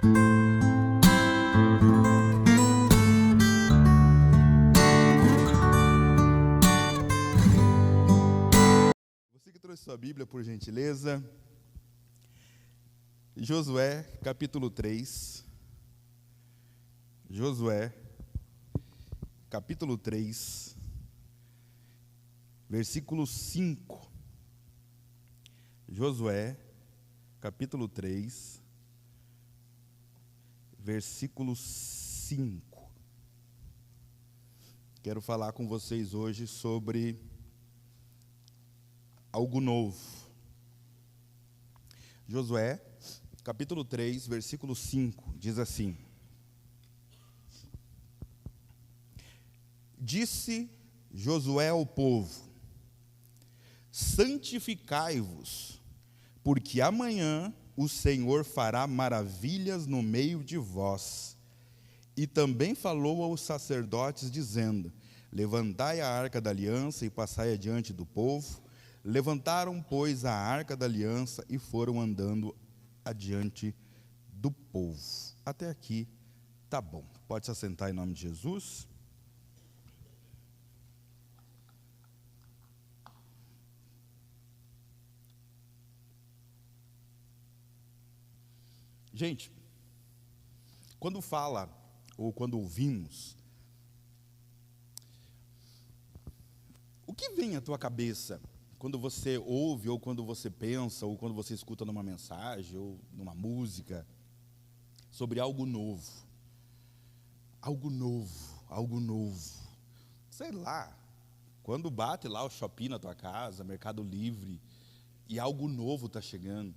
Você que trouxe sua Bíblia, por gentileza. Josué, capítulo 3. Josué, capítulo 3, versículo 5. Josué, capítulo 3, versículo 5. Quero falar com vocês hoje sobre algo novo. Josué, capítulo 3, versículo 5, diz assim: Disse Josué ao povo: santificai-vos, porque amanhã o Senhor fará maravilhas no meio de vós. E também falou aos sacerdotes, dizendo: levantai a arca da aliança e passai adiante do povo. Levantaram, pois, a arca da aliança e foram andando adiante do povo. Até aqui, tá bom. Pode se assentar em nome de Jesus. Gente, quando fala, ou quando ouvimos, o que vem à tua cabeça quando você ouve, ou quando você pensa, ou quando você escuta numa mensagem, ou numa música, sobre algo novo? Algo novo, algo novo. Sei lá, quando bate lá o Shopping na tua casa, Mercado Livre, e algo novo está chegando.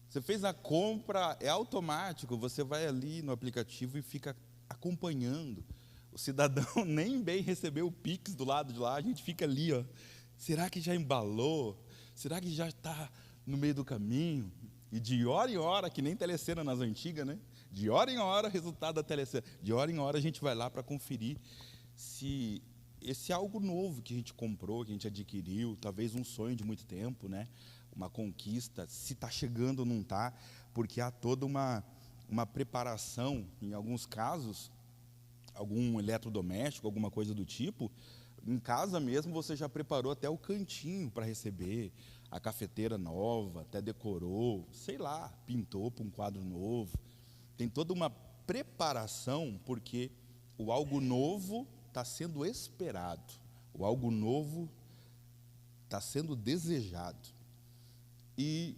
Você fez a compra, é automático, você vai ali no aplicativo e fica acompanhando. O cidadão nem bem recebeu o Pix do lado de lá, a gente fica ali, ó. Será que já embalou? Será que já está no meio do caminho? E de hora em hora, que nem telecena nas antigas, né? De hora em hora, resultado da telecena. De hora em hora a gente vai lá para conferir se esse algo novo que a gente comprou, que a gente adquiriu, talvez um sonho de muito tempo, né? Uma conquista, se está chegando ou não está, porque há toda uma preparação, em alguns casos, algum eletrodoméstico, alguma coisa do tipo, em casa mesmo você já preparou até o cantinho para receber, a cafeteira nova, até decorou, sei lá, pintou para um quadro novo. Tem toda uma preparação, porque o algo novo está sendo esperado, o algo novo está sendo desejado. E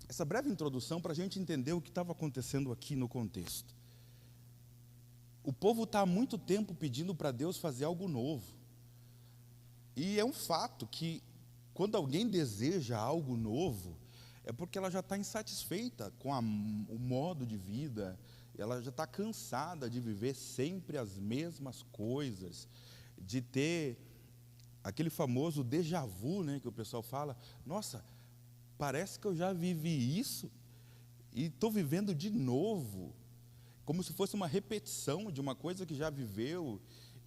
essa breve introdução para a gente entender o que estava acontecendo aqui no contexto. O povo está há muito tempo pedindo para Deus fazer algo novo. E é um fato que, quando alguém deseja algo novo, é porque ela já está insatisfeita com o modo de vida, ela já está cansada de viver sempre as mesmas coisas, de ter aquele famoso déjà vu, né, que o pessoal fala: nossa, parece que eu já vivi isso e estou vivendo de novo, como se fosse uma repetição de uma coisa que já viveu.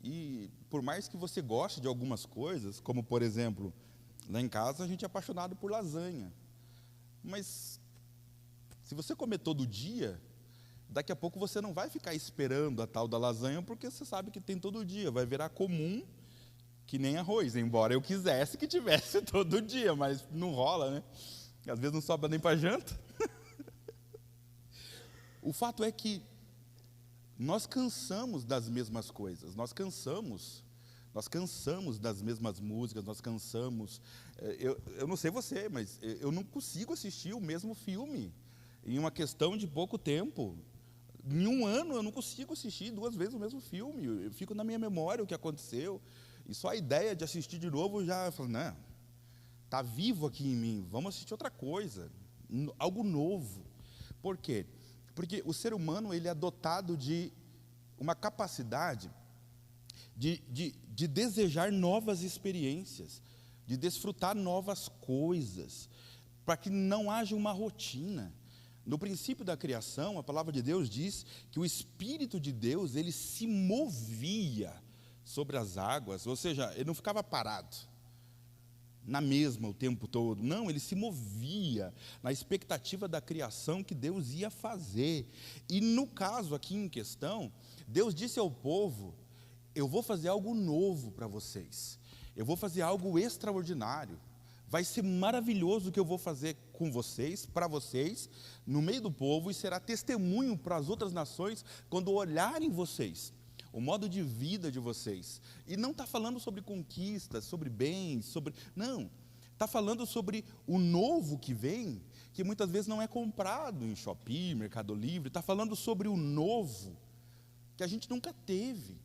E por mais que você goste de algumas coisas, como por exemplo, lá em casa a gente é apaixonado por lasanha, mas se você comer todo dia, daqui a pouco você não vai ficar esperando a tal da lasanha, porque você sabe que tem todo dia, vai virar comum, que nem arroz, embora eu quisesse que tivesse todo dia, mas não rola, né? Às vezes não sobra nem para janta. O fato é que nós cansamos das mesmas coisas, nós cansamos das mesmas músicas, nós cansamos. Eu não sei você, mas eu não consigo assistir o mesmo filme em uma questão de pouco tempo. Em um ano eu não consigo assistir 2 vezes o mesmo filme, eu fico na minha memória o que aconteceu, e só a ideia de assistir de novo já falo, não, está vivo aqui em mim, vamos assistir outra coisa, algo novo. Por quê? Porque o ser humano ele é dotado de uma capacidade de desejar novas experiências, de desfrutar novas coisas, para que não haja uma rotina. No princípio da criação, a palavra de Deus diz que o Espírito de Deus ele se movia sobre as águas, ou seja, ele não ficava parado. na mesma o tempo todo. Não, ele se movia na expectativa da criação que Deus ia fazer. E no caso aqui em questão, Deus disse ao povo: eu vou fazer algo novo para vocês. Eu vou fazer algo extraordinário. Vai ser maravilhoso o que eu vou fazer com vocês, para vocês, no meio do povo, e será testemunho para as outras nações quando olharem vocês, o modo de vida de vocês. E não está falando sobre conquistas, sobre bens, não. Está falando sobre o novo que vem, que muitas vezes não é comprado em Shopee, Mercado Livre. Está falando sobre o novo que a gente nunca teve.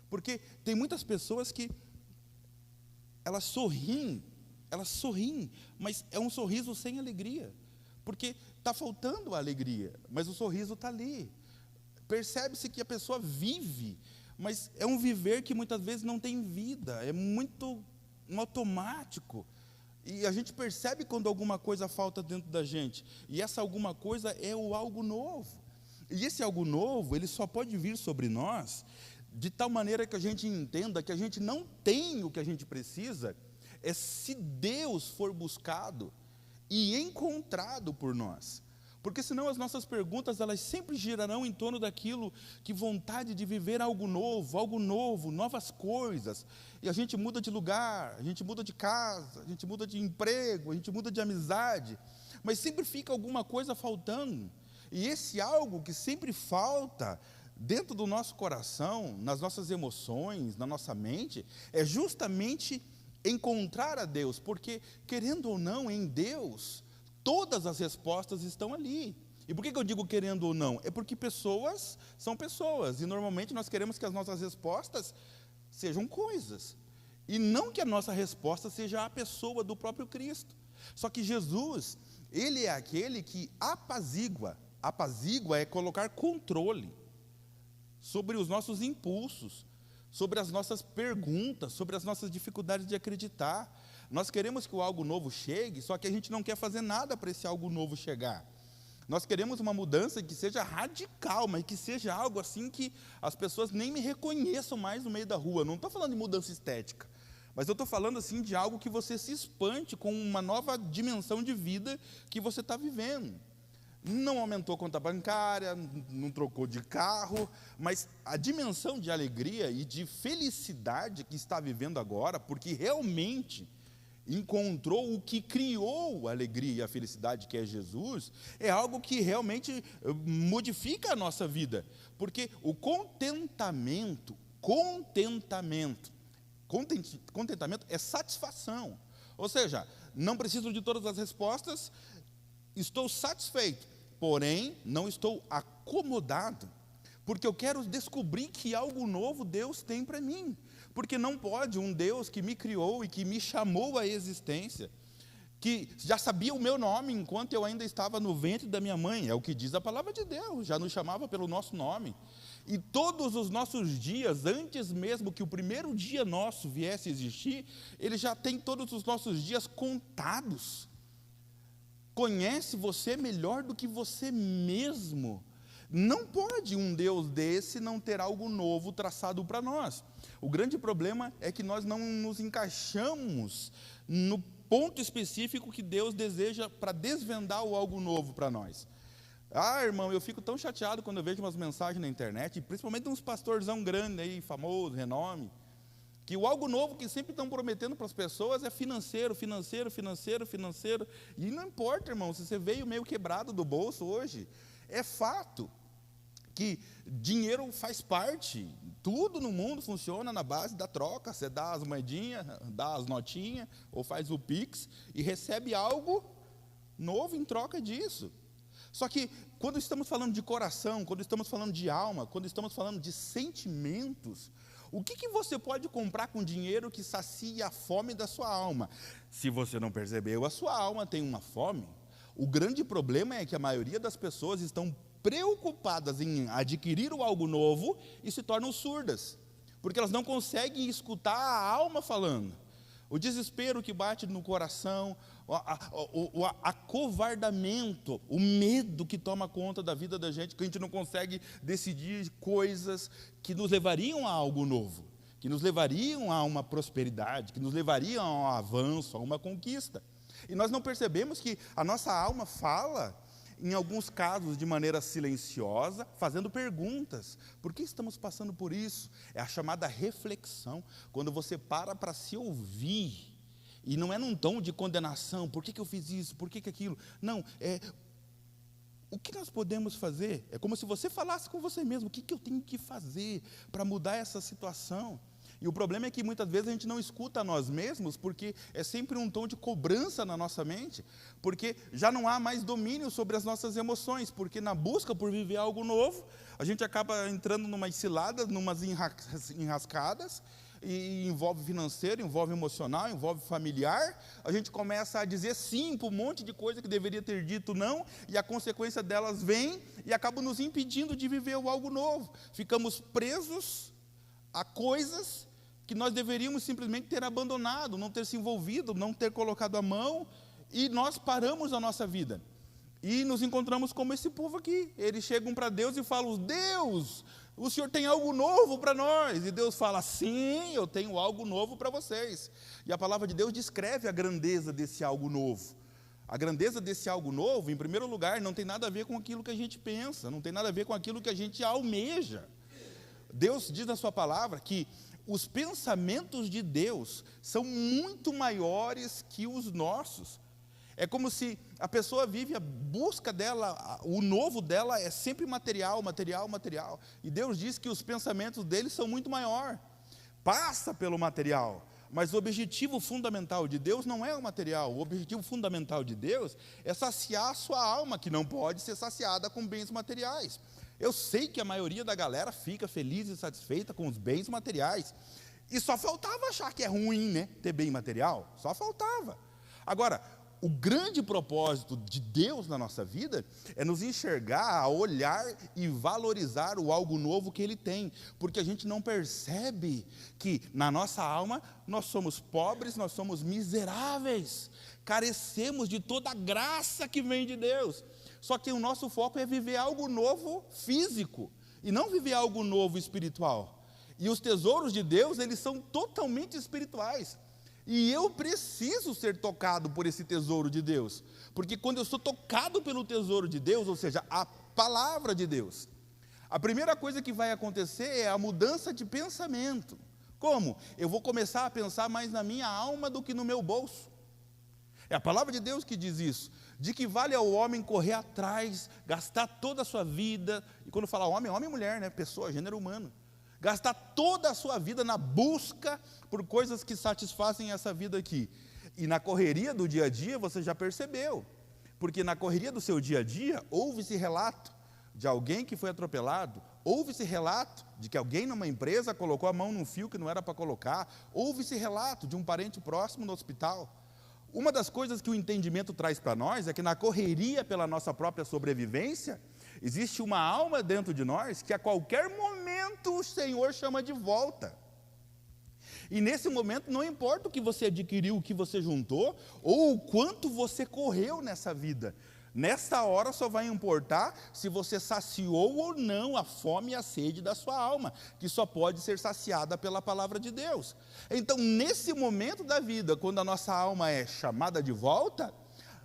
Porque tem muitas pessoas que elas sorriem, mas é um sorriso sem alegria, porque está faltando a alegria, mas o sorriso está ali. Percebe-se que a pessoa vive, mas é um viver que muitas vezes não tem vida, é muito no automático, e a gente percebe quando alguma coisa falta dentro da gente, e essa alguma coisa é o algo novo, e esse algo novo, ele só pode vir sobre nós, de tal maneira que a gente entenda que a gente não tem o que a gente precisa, é se Deus for buscado e encontrado por nós. Porque senão as nossas perguntas, elas sempre girarão em torno daquilo que vontade de viver algo novo, novas coisas. E a gente muda de lugar, a gente muda de casa, a gente muda de emprego, a gente muda de amizade. Mas sempre fica alguma coisa faltando. E esse algo que sempre falta dentro do nosso coração, nas nossas emoções, na nossa mente, é justamente encontrar a Deus, porque, querendo ou não, em Deus, todas as respostas estão ali. E por que eu digo querendo ou não? É porque pessoas são pessoas, e normalmente nós queremos que as nossas respostas sejam coisas, e não que a nossa resposta seja a pessoa do próprio Cristo. Só que Jesus, Ele é aquele que apazigua é colocar controle sobre os nossos impulsos, sobre as nossas perguntas, sobre as nossas dificuldades de acreditar. Nós queremos que o algo novo chegue, só que a gente não quer fazer nada para esse algo novo chegar. Nós queremos uma mudança que seja radical, mas que seja algo assim que as pessoas nem me reconheçam mais no meio da rua. Não estou falando de mudança estética, mas eu estou falando assim de algo que você se espante com uma nova dimensão de vida que você está vivendo. Não aumentou a conta bancária, não trocou de carro, mas a dimensão de alegria e de felicidade que está vivendo agora, porque realmente encontrou o que criou a alegria e a felicidade, que é Jesus, é algo que realmente modifica a nossa vida, porque o contentamento é satisfação, ou seja, não preciso de todas as respostas, estou satisfeito, porém não estou acomodado, porque eu quero descobrir que algo novo Deus tem para mim, porque não pode um Deus que me criou e que me chamou à existência, que já sabia o meu nome enquanto eu ainda estava no ventre da minha mãe, é o que diz a palavra de Deus, já nos chamava pelo nosso nome, e todos os nossos dias, antes mesmo que o primeiro dia nosso viesse a existir, Ele já tem todos os nossos dias contados, conhece você melhor do que você mesmo. Não pode um Deus desse não ter algo novo traçado para nós. O grande problema é que nós não nos encaixamos no ponto específico que Deus deseja para desvendar o algo novo para nós. Ah, irmão, eu fico tão chateado quando eu vejo umas mensagens na internet, principalmente uns pastorzão grande aí, famoso, renome, que o algo novo que sempre estão prometendo para as pessoas é financeiro, e não importa, irmão, se você veio meio quebrado do bolso hoje, é fato que dinheiro faz parte, tudo no mundo funciona na base da troca, você dá as moedinhas, dá as notinhas, ou faz o Pix, e recebe algo novo em troca disso. Só que, quando estamos falando de coração, quando estamos falando de alma, quando estamos falando de sentimentos, o que você pode comprar com dinheiro que sacia a fome da sua alma? Se você não percebeu, a sua alma tem uma fome. O grande problema é que a maioria das pessoas estão preocupadas em adquirir algo novo e se tornam surdas, porque elas não conseguem escutar a alma falando. O desespero que bate no coração, o acovardamento, o medo que toma conta da vida da gente, que a gente não consegue decidir coisas que nos levariam a algo novo, que nos levariam a uma prosperidade, que nos levariam a um avanço, a uma conquista. E nós não percebemos que a nossa alma fala, em alguns casos de maneira silenciosa, fazendo perguntas. Por que estamos passando por isso? É a chamada reflexão, quando você para se ouvir, e não é num tom de condenação, por que eu fiz isso, por que aquilo? Não, o que nós podemos fazer? É como se você falasse com você mesmo, o que eu tenho que fazer para mudar essa situação? E o problema é que muitas vezes a gente não escuta a nós mesmos, porque é sempre um tom de cobrança na nossa mente, porque já não há mais domínio sobre as nossas emoções, porque na busca por viver algo novo, a gente acaba entrando numas ciladas, numas enrascadas, e envolve financeiro, envolve emocional, envolve familiar, a gente começa a dizer sim para um monte de coisa que deveria ter dito não, e a consequência delas vem e acaba nos impedindo de viver algo novo. Ficamos presos a coisas que nós deveríamos simplesmente ter abandonado, não ter se envolvido, não ter colocado a mão, e nós paramos a nossa vida. E nos encontramos como esse povo aqui. Eles chegam para Deus e falam: Deus, o Senhor tem algo novo para nós. E Deus fala: sim, eu tenho algo novo para vocês. E a palavra de Deus descreve a grandeza desse algo novo. A grandeza desse algo novo, em primeiro lugar, não tem nada a ver com aquilo que a gente pensa, não tem nada a ver com aquilo que a gente almeja. Deus diz na sua palavra que os pensamentos de Deus são muito maiores que os nossos. É como se a pessoa vive a busca dela, o novo dela é sempre material, material, material. E Deus diz que os pensamentos dele são muito maior. Passa pelo material, mas o objetivo fundamental de Deus não é o material. O objetivo fundamental de Deus é saciar a sua alma, que não pode ser saciada com bens materiais. Eu sei que a maioria da galera fica feliz e satisfeita com os bens materiais. E só faltava achar que é ruim, né, ter bem material. Só faltava. Agora, o grande propósito de Deus na nossa vida é nos enxergar, olhar e valorizar o algo novo que Ele tem. Porque a gente não percebe que na nossa alma nós somos pobres, nós somos miseráveis. Carecemos de toda a graça que vem de Deus. Só que o nosso foco é viver algo novo físico e não viver algo novo espiritual. E os tesouros de Deus, eles são totalmente espirituais. E eu preciso ser tocado por esse tesouro de Deus. Porque quando eu sou tocado pelo tesouro de Deus, ou seja, a palavra de Deus, a primeira coisa que vai acontecer é a mudança de pensamento. Como? Eu vou começar a pensar mais na minha alma do que no meu bolso. É a palavra de Deus que diz isso. De que vale ao homem correr atrás, gastar toda a sua vida, e quando fala homem, homem e mulher, né? Pessoa, gênero humano. Gastar toda a sua vida na busca por coisas que satisfazem essa vida aqui. E na correria do dia a dia, você já percebeu. Porque na correria do seu dia a dia, houve-se relato de alguém que foi atropelado, houve-se relato de que alguém numa empresa colocou a mão num fio que não era para colocar, houve-se relato de um parente próximo no hospital. Uma das coisas que o entendimento traz para nós é que na correria pela nossa própria sobrevivência, existe uma alma dentro de nós que a qualquer momento o Senhor chama de volta. E nesse momento não importa o que você adquiriu, o que você juntou, ou o quanto você correu nessa vida. Nessa hora só vai importar se você saciou ou não a fome e a sede da sua alma, que só pode ser saciada pela palavra de Deus. Então, nesse momento da vida, quando a nossa alma é chamada de volta,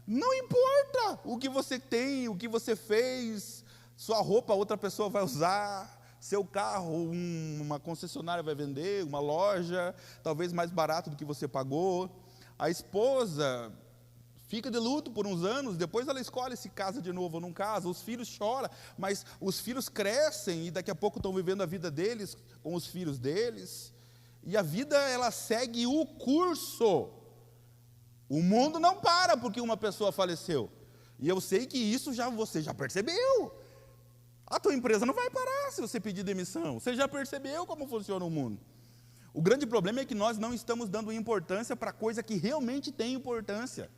não importa o que você tem, o que você fez, sua roupa outra pessoa vai usar, seu carro uma concessionária vai vender, uma loja, talvez mais barato do que você pagou. A esposa fica de luto por uns anos, depois ela escolhe se casa de novo ou não casa. Os filhos choram, mas os filhos crescem e daqui a pouco estão vivendo a vida deles com os filhos deles. E a vida, ela segue o curso. O mundo não para porque uma pessoa faleceu. E eu sei que isso você já percebeu. A tua empresa não vai parar se você pedir demissão. Você já percebeu como funciona o mundo. O grande problema é que nós não estamos dando importância para a coisa que realmente tem importância.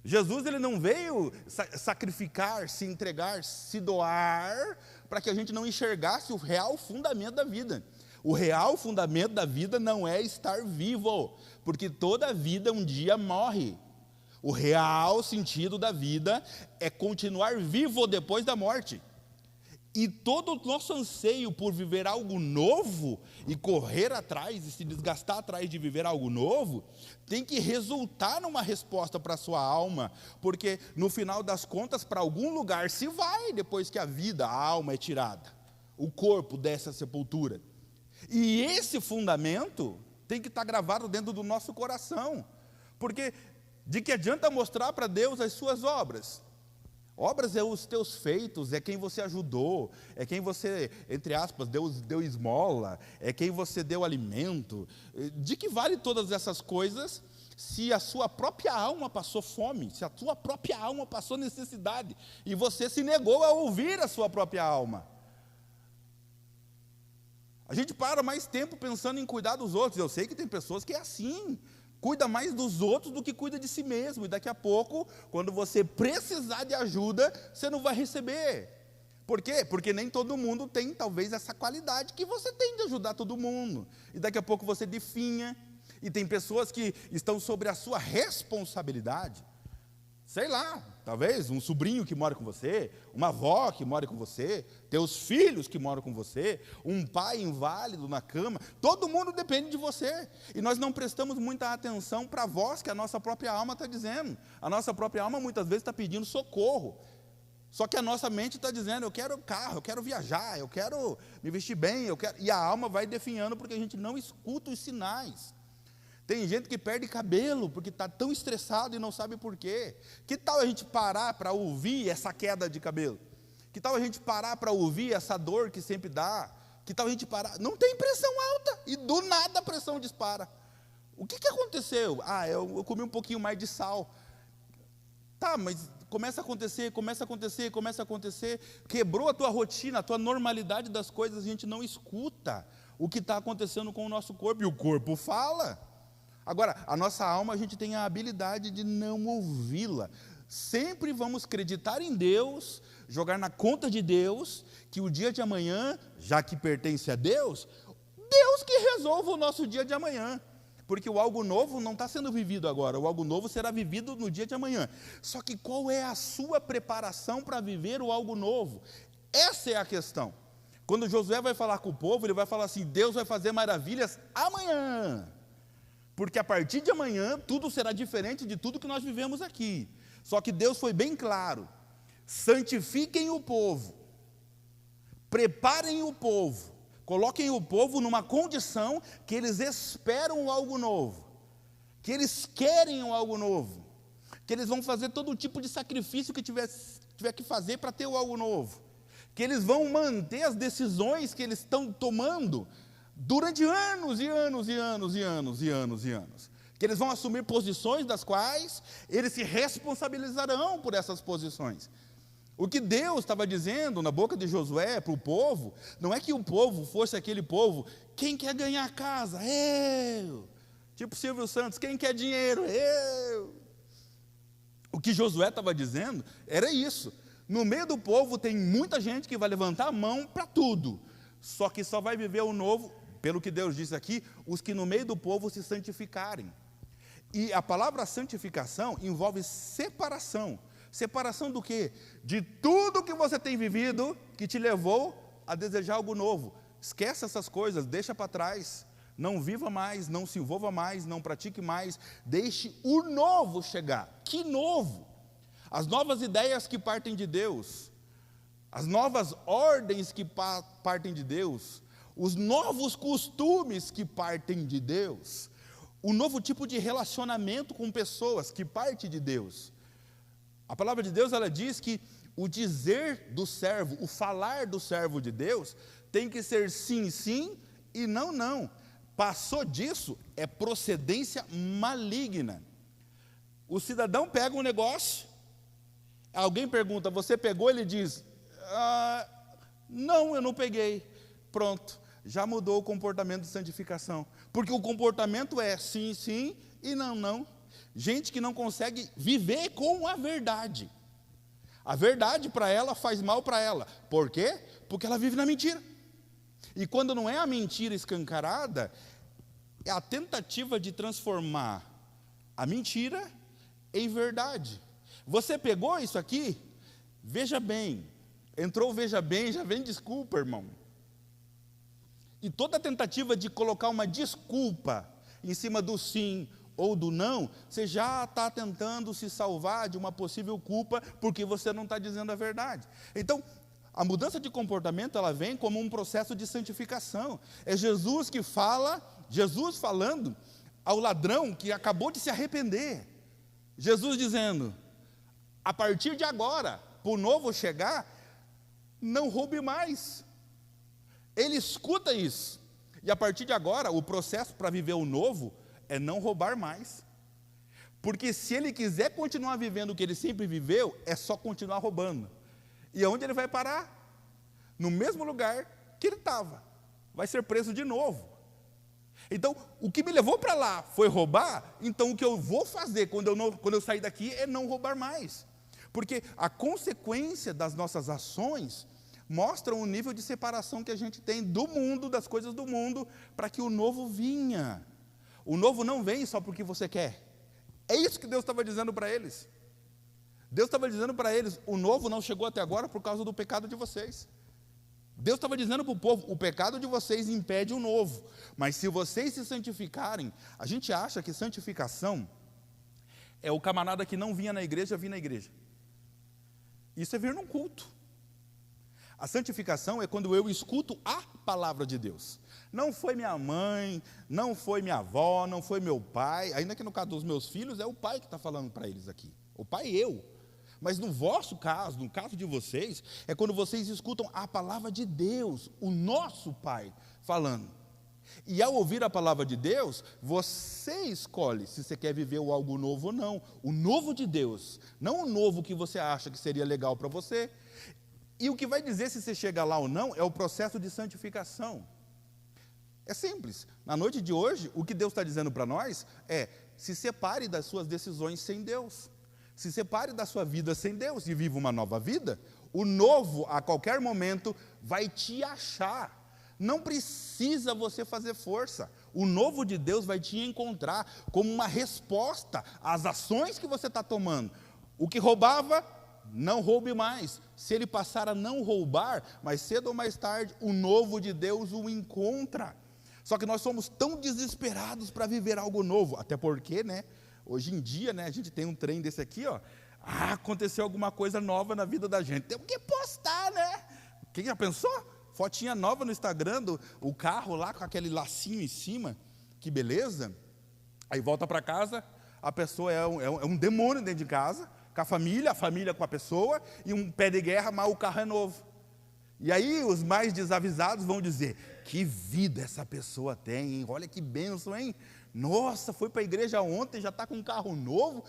Jesus, ele não veio sacrificar, se entregar, se doar, para que a gente não enxergasse o real fundamento da vida. O real fundamento da vida não é estar vivo, porque toda vida um dia morre. O real sentido da vida é continuar vivo depois da morte. E todo o nosso anseio por viver algo novo e correr atrás e se desgastar atrás de viver algo novo, tem que resultar numa resposta para a sua alma, porque no final das contas, para algum lugar se vai depois que a vida, a alma é tirada, o corpo desce à sepultura. E esse fundamento tem que estar gravado dentro do nosso coração, porque de que adianta mostrar para Deus as suas obras? Obras é os teus feitos, é quem você ajudou, é quem você, entre aspas, deu esmola, é quem você deu alimento. De que vale todas essas coisas se a sua própria alma passou fome, se a sua própria alma passou necessidade, e você se negou a ouvir a sua própria alma? A gente para mais tempo pensando em cuidar dos outros. Eu sei que tem pessoas que é assim, cuida mais dos outros do que cuida de si mesmo. E daqui a pouco, quando você precisar de ajuda, você não vai receber. Por quê? Porque nem todo mundo tem, talvez, essa qualidade que você tem de ajudar todo mundo. E daqui a pouco você definha. E tem pessoas que estão sobre a sua responsabilidade. Sei lá, talvez um sobrinho que mora com você, uma avó que mora com você, teus filhos que moram com você, um pai inválido na cama, todo mundo depende de você. E nós não prestamos muita atenção para a voz que a nossa própria alma está dizendo. A nossa própria alma muitas vezes está pedindo socorro. Só que a nossa mente está dizendo, eu quero carro, eu quero viajar, eu quero me vestir bem, e a alma vai definhando porque a gente não escuta os sinais. Tem gente que perde cabelo porque está tão estressado e não sabe por quê. Que tal a gente parar para ouvir essa queda de cabelo? Que tal a gente parar para ouvir essa dor que sempre dá? Que tal a gente parar? Não tem pressão alta e do nada a pressão dispara. O que aconteceu? Eu comi um pouquinho mais de sal. Tá, mas começa a acontecer, quebrou a tua rotina, a tua normalidade das coisas, a gente não escuta o que está acontecendo com o nosso corpo, e o corpo fala. Agora, a nossa alma, a gente tem a habilidade de não ouvi-la. Sempre vamos acreditar em Deus, jogar na conta de Deus, que o dia de amanhã, já que pertence a Deus, Deus que resolva o nosso dia de amanhã. Porque o algo novo não está sendo vivido agora, o algo novo será vivido no dia de amanhã. Só que qual é a sua preparação para viver o algo novo? Essa é a questão. Quando Josué vai falar com o povo, ele vai falar assim, Deus vai fazer maravilhas amanhã. Porque a partir de amanhã, tudo será diferente de tudo que nós vivemos aqui. Só que Deus foi bem claro, santifiquem o povo, preparem o povo, coloquem o povo numa condição que eles esperam algo novo, que eles querem algo novo, que eles vão fazer todo tipo de sacrifício que tiver que fazer para ter algo novo, que eles vão manter as decisões que eles estão tomando durante anos e anos e anos e anos e anos e anos, que eles vão assumir posições das quais eles se responsabilizarão por essas posições. O que Deus estava dizendo na boca de Josué para o povo, não é que o povo fosse aquele povo, quem quer ganhar a casa? Eu. Tipo Silvio Santos, quem quer dinheiro? Eu. O que Josué estava dizendo era isso. No meio do povo tem muita gente que vai levantar a mão para tudo, só que só vai viver o novo, pelo que Deus disse aqui, os que no meio do povo se santificarem. E a palavra santificação envolve separação. Separação do quê? De tudo que você tem vivido que te levou a desejar algo novo. Esquece essas coisas, deixa para trás. Não viva mais, não se envolva mais, não pratique mais. Deixe o novo chegar. Que novo? As novas ideias que partem de Deus, as novas ordens que partem de Deus, os novos costumes que partem de Deus, o novo tipo de relacionamento com pessoas que parte de Deus. A palavra de Deus, ela diz que o dizer do servo, o falar do servo de Deus, tem que ser sim, sim e não, não. Passou disso, é procedência maligna. O cidadão pega um negócio, alguém pergunta, você pegou? Ele diz, não, eu não peguei. Pronto. Já mudou o comportamento de santificação, porque o comportamento é sim, sim e não, não. Gente que não consegue viver com a verdade. A verdade para ela faz mal para ela. Por quê? Porque ela vive na mentira. E quando não é a mentira escancarada, é a tentativa de transformar a mentira em verdade. Você pegou isso aqui? Veja bem, Entrou, veja bem, já vem desculpa, irmão. E toda tentativa de colocar uma desculpa em cima do sim ou do não, você já está tentando se salvar de uma possível culpa, porque você não está dizendo a verdade. Então, a mudança de comportamento, ela vem como um processo de santificação. É Jesus que fala, Jesus falando ao ladrão que acabou de se arrepender. Jesus dizendo, a partir de agora, para o novo chegar, não roube mais. Ele escuta isso. E a partir de agora, o processo para viver o novo é não roubar mais. Porque se ele quiser continuar vivendo o que ele sempre viveu, é só continuar roubando. E aonde ele vai parar? No mesmo lugar que ele estava. Vai ser preso de novo. Então, o que me levou para lá foi roubar, então o que eu vou fazer quando eu sair daqui é não roubar mais. Porque a consequência das nossas ações mostram o nível de separação que a gente tem do mundo, das coisas do mundo, para que o novo vinha. O novo não vem só porque você quer. É isso que Deus estava dizendo para eles. Deus estava dizendo para eles, o novo não chegou até agora por causa do pecado de vocês. Deus estava dizendo para o povo, o pecado de vocês impede o novo. Mas se vocês se santificarem, a gente acha que santificação é o camarada que não vinha na igreja, vir na igreja. Isso é vir num culto. A santificação é quando eu escuto a palavra de Deus. Não foi minha mãe, não foi minha avó, não foi meu pai, ainda que no caso dos meus filhos, é o pai que está falando para eles aqui. O pai e eu. Mas no vosso caso, no caso de vocês, é quando vocês escutam a palavra de Deus, o nosso Pai, falando. E ao ouvir a palavra de Deus, você escolhe se você quer viver o algo novo ou não. O novo de Deus, não o novo que você acha que seria legal para você. E o que vai dizer se você chega lá ou não é o processo de santificação. É simples. Na noite de hoje, o que Deus está dizendo para nós é: se separe das suas decisões sem Deus. Se separe da sua vida sem Deus e viva uma nova vida. O novo, a qualquer momento, vai te achar. Não precisa você fazer força. O novo de Deus vai te encontrar como uma resposta às ações que você está tomando. O que roubava, não roube mais. Se ele passar a não roubar, mais cedo ou mais tarde, o novo de Deus o encontra. Só que nós somos tão desesperados para viver algo novo, até porque, hoje em dia, a gente tem um trem desse aqui, aconteceu alguma coisa nova na vida da gente, temos que postar, Quem já pensou? Fotinha nova no Instagram, o carro lá com aquele lacinho em cima, que beleza. Aí volta para casa, a pessoa é um demônio dentro de casa, com a família com a pessoa, e um pé de guerra, mas o carro é novo. E aí os mais desavisados vão dizer, que vida essa pessoa tem, hein? Olha que bênção, hein? Nossa, foi para a igreja ontem, já está com um carro novo.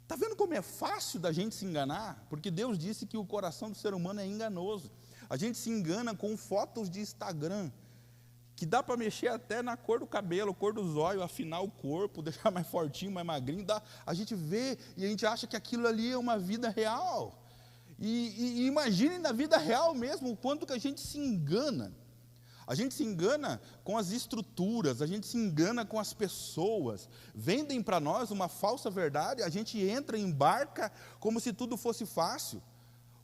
Está vendo como é fácil da gente se enganar? Porque Deus disse que o coração do ser humano é enganoso. A gente se engana com fotos de Instagram, que dá para mexer até na cor do cabelo, cor dos olhos, afinar o corpo, deixar mais fortinho, mais magrinho. A gente vê e a gente acha que aquilo ali é uma vida real. E imagine na vida real mesmo o quanto que a gente se engana. A gente se engana com as estruturas, a gente se engana com as pessoas. Vendem para nós uma falsa verdade, a gente entra, embarca como se tudo fosse fácil.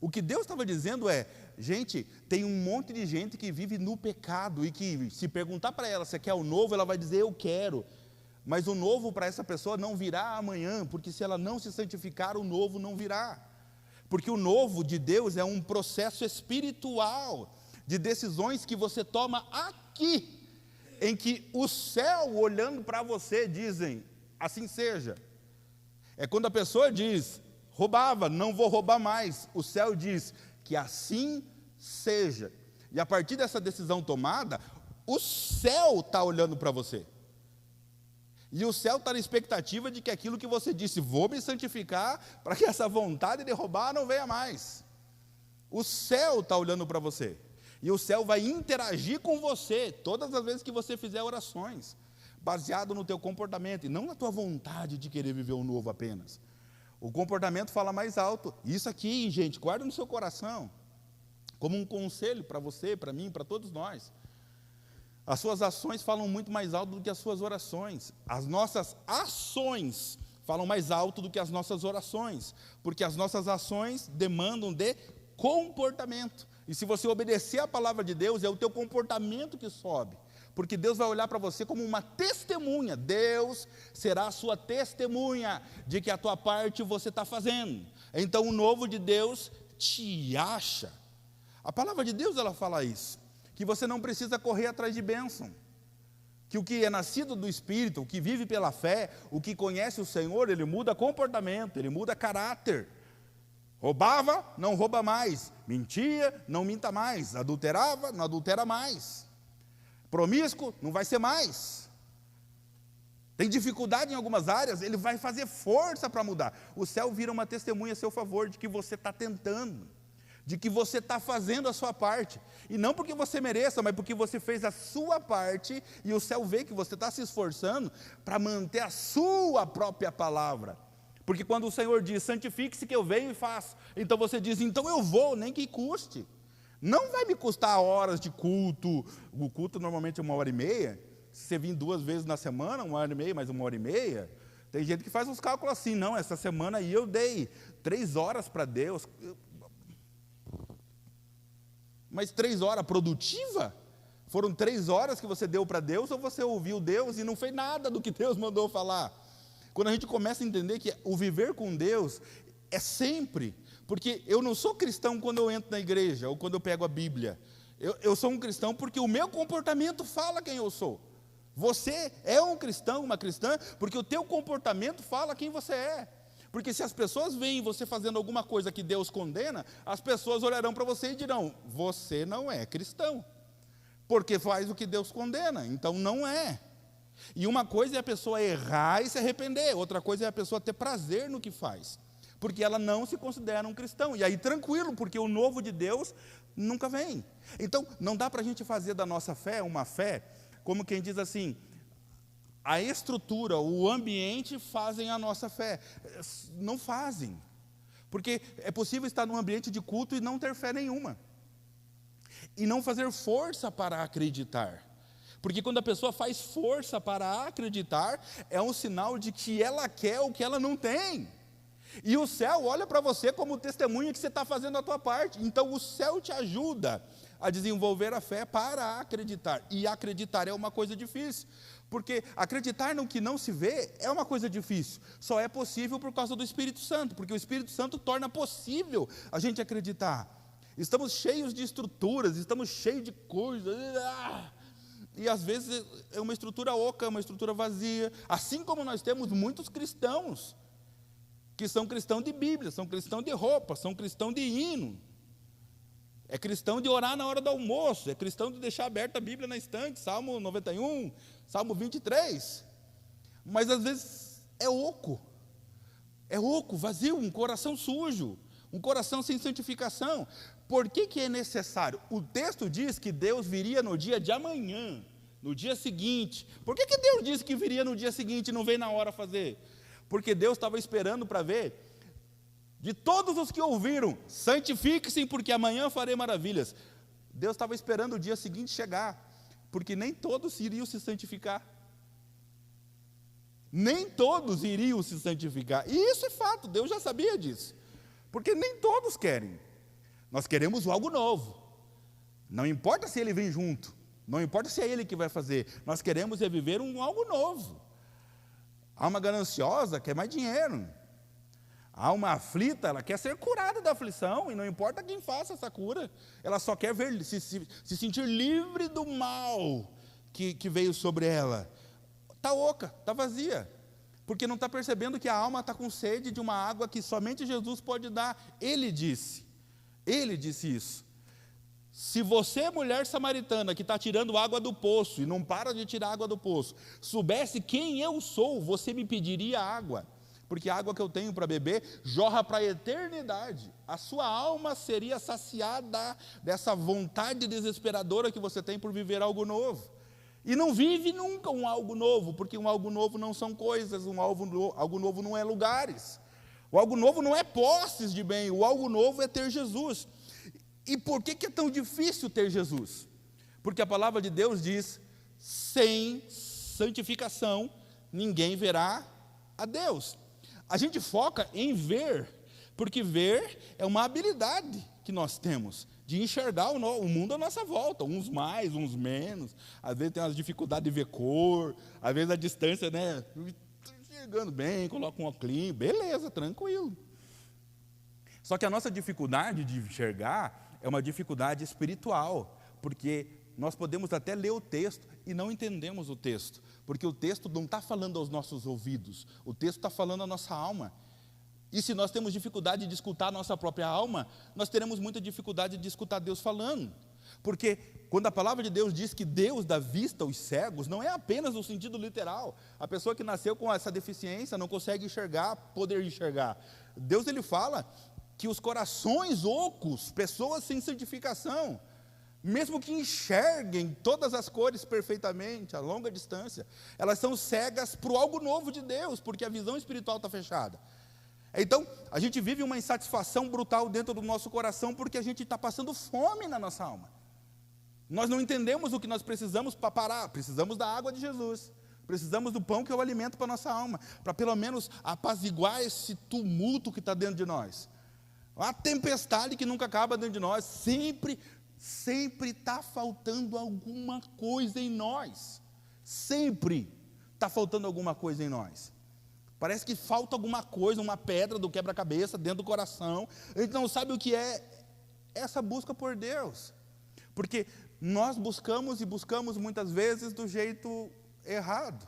O que Deus estava dizendo é, gente, tem um monte de gente que vive no pecado e que se perguntar para ela se quer o novo, ela vai dizer eu quero. Mas o novo para essa pessoa não virá amanhã, porque se ela não se santificar, o novo não virá. Porque o novo de Deus é um processo espiritual, de decisões que você toma aqui, em que o céu olhando para você dizem, assim seja. É quando a pessoa diz, roubava, não vou roubar mais, o céu diz, que assim seja. E a partir dessa decisão tomada, o céu está olhando para você. E o céu está na expectativa de que aquilo que você disse, vou me santificar, para que essa vontade de roubar não venha mais. O céu está olhando para você. E o céu vai interagir com você todas as vezes que você fizer orações, baseado no teu comportamento, e não na tua vontade de querer viver o novo apenas. O comportamento fala mais alto. Isso aqui, gente, guarda no seu coração, como um conselho para você, para mim, para todos nós. As suas ações falam muito mais alto do que as suas orações. As nossas ações falam mais alto do que as nossas orações, porque as nossas ações demandam de comportamento. E se você obedecer a palavra de Deus, é o teu comportamento que sobe, porque Deus vai olhar para você como uma testemunha. Deus será a sua testemunha de que a tua parte você está fazendo. Então o novo de Deus te acha. A palavra de Deus, ela fala isso, que você não precisa correr atrás de bênção, que o que é nascido do Espírito, o que vive pela fé, o que conhece o Senhor, ele muda comportamento, ele muda caráter. Roubava, não rouba mais. Mentia, não minta mais. Adulterava, não adultera mais. Promíscuo, não vai ser mais. Tem dificuldade em algumas áreas, ele vai fazer força para mudar. O céu vira uma testemunha a seu favor de que você está tentando, de que você está fazendo a sua parte. E não porque você mereça, mas porque você fez a sua parte, e o céu vê que você está se esforçando para manter a sua própria palavra. Porque quando o Senhor diz, santifique-se que eu venho e faço, então você diz, então eu vou, nem que custe. Não vai me custar horas de culto. O culto normalmente é 1h30. Se você vir 2 vezes na semana, 1h30 mais 1h30, tem gente que faz uns cálculos assim, não, essa semana aí eu dei 3 horas para Deus. Mas 3 horas produtiva? Foram 3 horas que você deu para Deus, ou você ouviu Deus e não fez nada do que Deus mandou falar? Quando a gente começa a entender que o viver com Deus é sempre, porque eu não sou cristão quando eu entro na igreja, ou quando eu pego a Bíblia. Eu sou um cristão porque o meu comportamento fala quem eu sou. Você é um cristão, uma cristã, porque o teu comportamento fala quem você é. Porque se as pessoas veem você fazendo alguma coisa que Deus condena, as pessoas olharão para você e dirão, você não é cristão, porque faz o que Deus condena, então não é. E uma coisa é a pessoa errar e se arrepender, outra coisa é a pessoa ter prazer no que faz, porque ela não se considera um cristão, e aí tranquilo, porque o novo de Deus nunca vem. Então não dá para a gente fazer da nossa fé uma fé, como quem diz assim, a estrutura, o ambiente fazem a nossa fé. Não fazem, porque é possível estar num ambiente de culto e não ter fé nenhuma, e não fazer força para acreditar, porque quando a pessoa faz força para acreditar, é um sinal de que ela quer o que ela não tem, e o céu olha para você como testemunha que você está fazendo a tua parte. Então o céu te ajuda a desenvolver a fé para acreditar, e acreditar é uma coisa difícil, porque acreditar no que não se vê é uma coisa difícil, só é possível por causa do Espírito Santo, porque o Espírito Santo torna possível a gente acreditar. Estamos cheios de estruturas, estamos cheios de coisas, e às vezes é uma estrutura oca, é uma estrutura vazia, assim como nós temos muitos cristãos, que são cristãos de Bíblia, são cristãos de roupa, são cristãos de hino, é cristão de orar na hora do almoço, é cristão de deixar aberta a Bíblia na estante, Salmo 91, Salmo 23, mas às vezes é oco, vazio, um coração sujo, um coração sem santificação. Por que é necessário? O texto diz que Deus viria no dia de amanhã, no dia seguinte. Por que Deus disse que viria no dia seguinte e não veio na hora fazer? Porque Deus estava esperando para ver, de todos os que ouviram, santifiquem-se porque amanhã farei maravilhas. Deus estava esperando o dia seguinte chegar, porque nem todos iriam se santificar. Nem todos iriam se santificar. E isso é fato, Deus já sabia disso. Porque nem todos querem. Nós queremos algo novo. Não importa se ele vem junto, não importa se é ele que vai fazer. Nós queremos viver algo novo. A alma gananciosa quer mais dinheiro. A alma aflita, ela quer ser curada da aflição, e não importa quem faça essa cura, ela só quer se sentir livre do mal que veio sobre ela. Está oca, está vazia, porque não está percebendo que a alma está com sede de uma água que somente Jesus pode dar. Ele disse isso. Se você, mulher samaritana, que está tirando água do poço, e não para de tirar água do poço, soubesse quem eu sou, você me pediria água, porque a água que eu tenho para beber jorra para a eternidade. A sua alma seria saciada dessa vontade desesperadora que você tem por viver algo novo. E não vive nunca um algo novo, porque um algo novo não são coisas, algo novo não é lugares, o algo novo não é posses de bem, o algo novo é ter Jesus. E por que é tão difícil ter Jesus? Porque a palavra de Deus diz, sem santificação ninguém verá a Deus. A gente foca em ver, porque ver é uma habilidade que nós temos de enxergar o mundo à nossa volta, uns mais, uns menos. Às vezes tem umas dificuldades de ver cor, às vezes a distância, né? Estou enxergando bem, coloca um óculos, beleza, tranquilo. Só que a nossa dificuldade de enxergar é uma dificuldade espiritual, porque nós podemos até ler o texto e não entendemos o texto, porque o texto não está falando aos nossos ouvidos, o texto está falando à nossa alma. E se nós temos dificuldade de escutar a nossa própria alma, nós teremos muita dificuldade de escutar Deus falando. Porque quando a palavra de Deus diz que Deus dá vista aos cegos, não é apenas no sentido literal. A pessoa que nasceu com essa deficiência não consegue enxergar, poder enxergar. Deus, ele fala que os corações ocos, pessoas sem santificação, mesmo que enxerguem todas as cores perfeitamente, a longa distância, elas são cegas para o algo novo de Deus, porque a visão espiritual está fechada. Então, a gente vive uma insatisfação brutal dentro do nosso coração, porque a gente está passando fome na nossa alma. Nós não entendemos o que nós precisamos para parar. Precisamos da água de Jesus, precisamos do pão que é o alimento para a nossa alma, para pelo menos apaziguar esse tumulto que está dentro de nós. A tempestade que nunca acaba dentro de nós, sempre está faltando alguma coisa em nós. Sempre está faltando alguma coisa em nós. Parece que falta alguma coisa, uma pedra do quebra-cabeça dentro do coração. A gente não sabe o que é essa busca por Deus. Porque nós buscamos muitas vezes do jeito errado.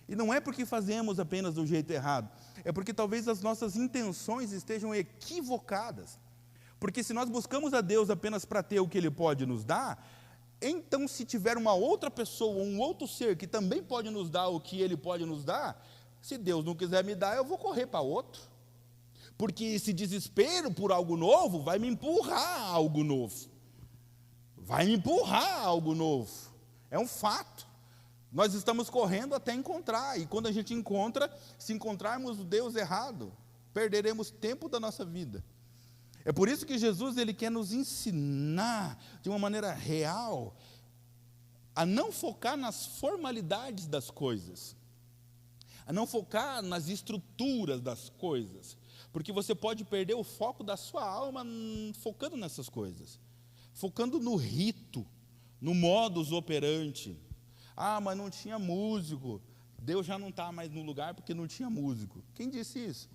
E não é porque fazemos apenas do jeito errado. É porque talvez as nossas intenções estejam equivocadas. Porque se nós buscamos a Deus apenas para ter o que Ele pode nos dar, então se tiver uma outra pessoa, um outro ser que também pode nos dar o que Ele pode nos dar, se Deus não quiser me dar, eu vou correr para outro. Porque esse desespero por algo novo vai me empurrar a algo novo. Vai me empurrar a algo novo. É um fato. Nós estamos correndo até encontrar. E quando a gente encontra, se encontrarmos o Deus errado, perderemos tempo da nossa vida. É por isso que Jesus, ele quer nos ensinar de uma maneira real a não focar nas formalidades das coisas, a não focar nas estruturas das coisas, porque você pode perder o foco da sua alma focando nessas coisas, focando no rito, no modus operandi. Ah, mas não tinha músico, Deus já não está mais no lugar porque não tinha músico. Quem disse isso?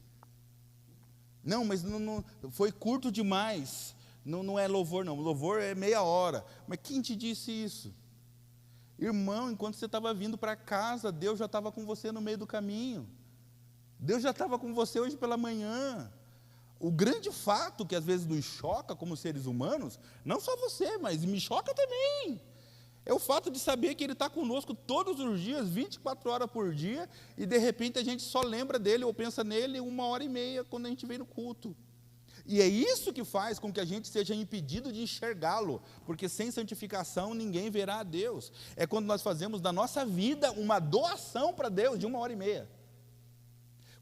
Não, mas não, foi curto demais, não é louvor não, louvor é meia hora. Mas quem te disse isso? Irmão, enquanto você estava vindo para casa, Deus já estava com você no meio do caminho. Deus já estava com você hoje pela manhã. O grande fato que às vezes nos choca como seres humanos, não só você, mas me choca também, é o fato de saber que Ele está conosco todos os dias, 24 horas por dia, e de repente a gente só lembra dEle ou pensa nele 1h30 quando a gente vem no culto. E é isso que faz com que a gente seja impedido de enxergá-lo, porque sem santificação ninguém verá a Deus. É quando nós fazemos da nossa vida uma doação para Deus de 1h30.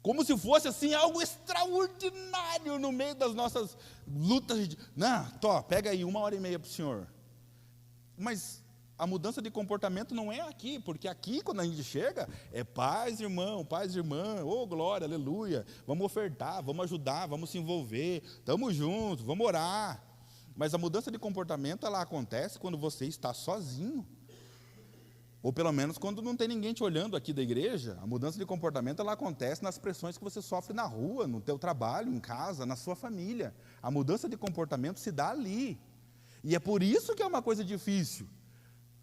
Como se fosse assim algo extraordinário no meio das nossas lutas. Não, pega aí 1h30 para o Senhor. Mas a mudança de comportamento não é aqui, porque aqui, quando a gente chega, é paz, irmão, paz, irmã, oh, glória, aleluia, vamos ofertar, vamos ajudar, vamos se envolver, estamos juntos, vamos orar. Mas a mudança de comportamento, ela acontece quando você está sozinho, ou pelo menos quando não tem ninguém te olhando aqui da igreja. A mudança de comportamento, ela acontece nas pressões que você sofre na rua, no teu trabalho, em casa, na sua família. A mudança de comportamento se dá ali, e é por isso que é uma coisa difícil.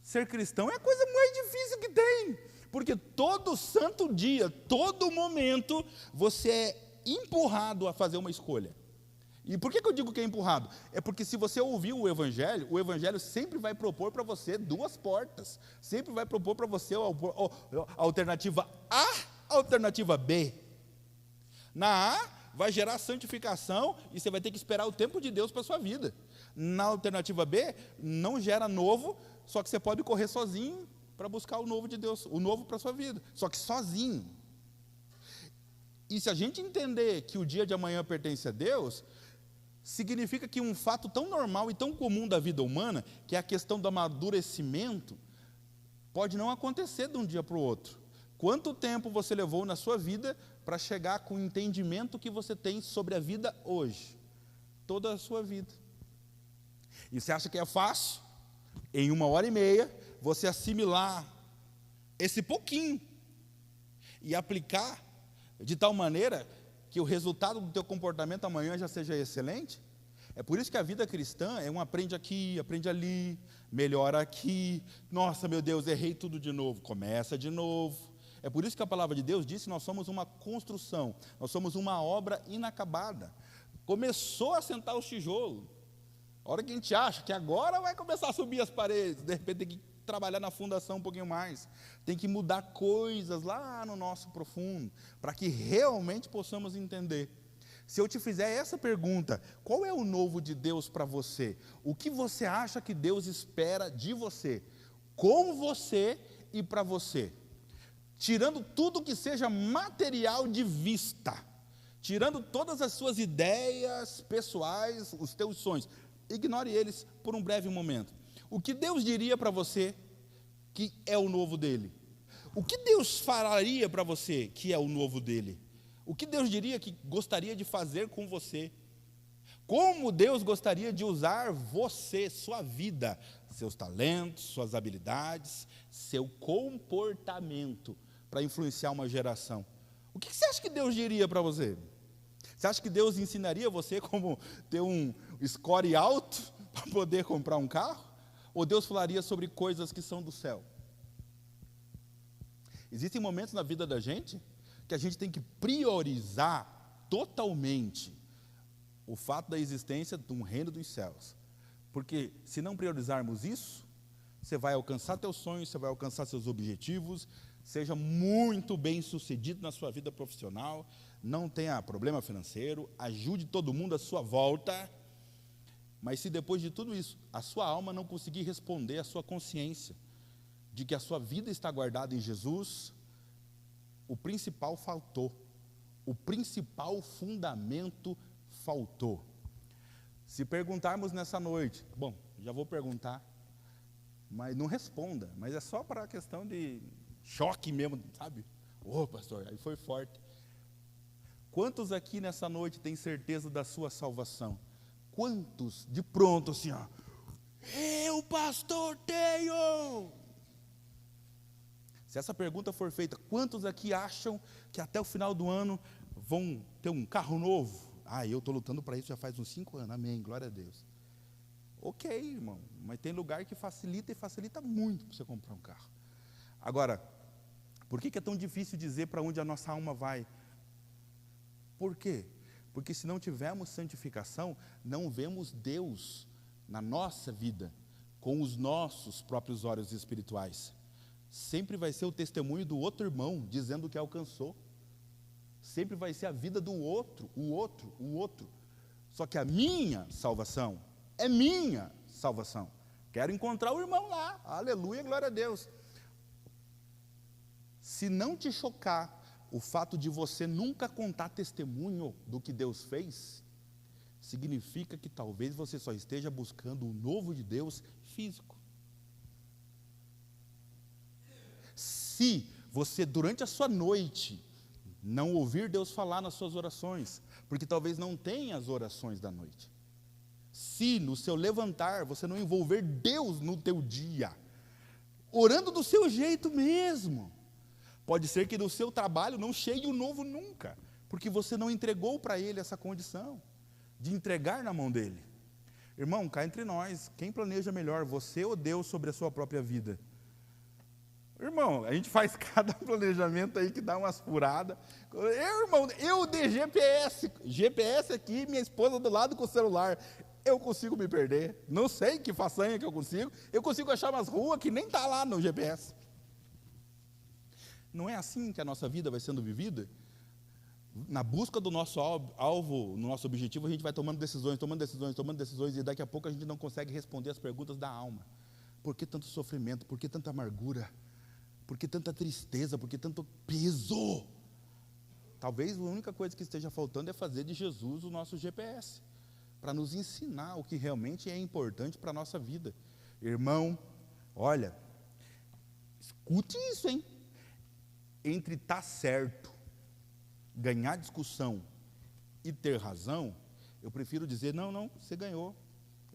Ser cristão é a coisa mais difícil que tem, porque todo santo dia, todo momento, você é empurrado a fazer uma escolha. E por que eu digo que é empurrado? É porque se você ouvir o Evangelho sempre vai propor para você duas portas, sempre vai propor para você a alternativa A, a alternativa B. Na A, vai gerar santificação e você vai ter que esperar o tempo de Deus para a sua vida. Na alternativa B, não gera novo, só que você pode correr sozinho para buscar o novo de Deus, o novo para a sua vida, só que sozinho. E se a gente entender que o dia de amanhã pertence a Deus, significa que um fato tão normal e tão comum da vida humana, que é a questão do amadurecimento, pode não acontecer de um dia para o outro. Quanto tempo você levou na sua vida para chegar com o entendimento que você tem sobre a vida hoje, toda a sua vida. E você acha que é fácil, em 1h30, você assimilar esse pouquinho e aplicar de tal maneira que o resultado do teu comportamento amanhã já seja excelente? É por isso que a vida cristã é um aprende aqui, aprende ali, melhora aqui. Nossa, meu Deus, errei tudo de novo. Começa de novo. É por isso que a palavra de Deus diz que nós somos uma construção, nós somos uma obra inacabada. Começou a sentar os tijolos. A hora que a gente acha que agora vai começar a subir as paredes, de repente tem que trabalhar na fundação um pouquinho mais. Tem que mudar coisas lá no nosso profundo, para que realmente possamos entender. Se eu te fizer essa pergunta, qual é o novo de Deus para você? O que você acha que Deus espera de você? Com você e para você? Tirando tudo que seja material de vista, tirando todas as suas ideias pessoais, os teus sonhos, ignore eles por um breve momento. O que Deus diria para você que é o novo dele? O que Deus faria para você que é o novo dele? O que Deus diria que gostaria de fazer com você? Como Deus gostaria de usar você, sua vida, seus talentos, suas habilidades, seu comportamento para influenciar uma geração? O que você acha que Deus diria para você? Você acha que Deus ensinaria você como ter um score alto para poder comprar um carro? Ou Deus falaria sobre coisas que são do céu? Existem momentos na vida da gente que a gente tem que priorizar totalmente o fato da existência de um reino dos céus. Porque se não priorizarmos isso, você vai alcançar teus sonhos, você vai alcançar seus objetivos, seja muito bem sucedido na sua vida profissional, não tenha problema financeiro, ajude todo mundo à sua volta, mas se depois de tudo isso, a sua alma não conseguir responder à sua consciência, de que a sua vida está guardada em Jesus, o principal faltou, o principal fundamento faltou. Se perguntarmos nessa noite, bom, já vou perguntar, mas não responda, mas é só para a questão de choque mesmo, sabe? Ô, pastor, aí foi forte. Quantos aqui nessa noite têm certeza da sua salvação? Quantos, de pronto assim, ó, eu, pastor, tenho? Se essa pergunta for feita, quantos aqui acham que até o final do ano vão ter um carro novo? Ah, eu estou lutando para isso já faz uns 5 anos, amém, glória a Deus. Ok, irmão, mas tem lugar que facilita e facilita muito para você comprar um carro. Agora, por que é tão difícil dizer para onde a nossa alma vai? Por quê? Porque se não tivermos santificação, não vemos Deus na nossa vida, com os nossos próprios olhos espirituais. Sempre vai ser o testemunho do outro irmão, dizendo que alcançou. Sempre vai ser a vida do outro, o outro. Só que a minha salvação é minha salvação. Quero encontrar o irmão lá, aleluia, glória a Deus. Se não te chocar o fato de você nunca contar testemunho do que Deus fez, significa que talvez você só esteja buscando o novo de Deus físico. Se você, durante a sua noite, não ouvir Deus falar nas suas orações, porque talvez não tenha as orações da noite. Se no seu levantar você não envolver Deus no teu dia, orando do seu jeito mesmo, pode ser que no seu trabalho não chegue o novo nunca, porque você não entregou para Ele essa condição de entregar na mão dEle. Irmão, cá entre nós, quem planeja melhor, você ou Deus sobre a sua própria vida? Irmão, a gente faz cada planejamento aí que dá umas furadas. Eu de GPS aqui, minha esposa do lado com o celular, eu consigo me perder. Não sei que façanha que eu consigo achar umas ruas que nem está lá no GPS. Não é assim que a nossa vida vai sendo vivida? Na busca do nosso alvo, no nosso objetivo, a gente vai tomando decisões, e daqui a pouco a gente não consegue responder as perguntas da alma. Por que tanto sofrimento? Por que tanta amargura? Por que tanta tristeza? Por que tanto peso? Talvez a única coisa que esteja faltando é fazer de Jesus o nosso GPS, para nos ensinar o que realmente é importante para a nossa vida. Irmão, olha, escute isso, hein? Entre estar certo ganhar discussão e ter razão, eu prefiro dizer, não, você ganhou,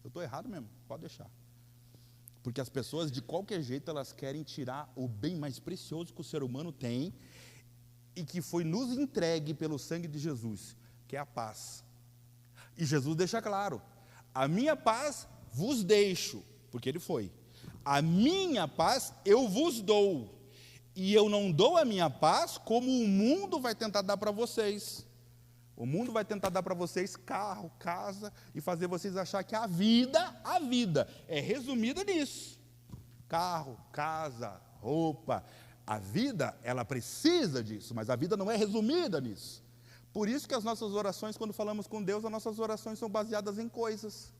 eu estou errado mesmo, pode deixar. Porque as pessoas, de qualquer jeito, elas querem tirar o bem mais precioso que o ser humano tem e que foi nos entregue pelo sangue de Jesus, que é a paz. E Jesus deixa claro, a minha paz vos deixo, porque ele foi. A minha paz eu vos dou. E eu não dou a minha paz como o mundo vai tentar dar para vocês. O mundo vai tentar dar para vocês carro, casa, e fazer vocês achar que a vida é resumida nisso. Carro, casa, roupa. A vida, ela precisa disso, mas a vida não é resumida nisso. Por isso que as nossas orações, quando falamos com Deus, as nossas orações são baseadas em coisas.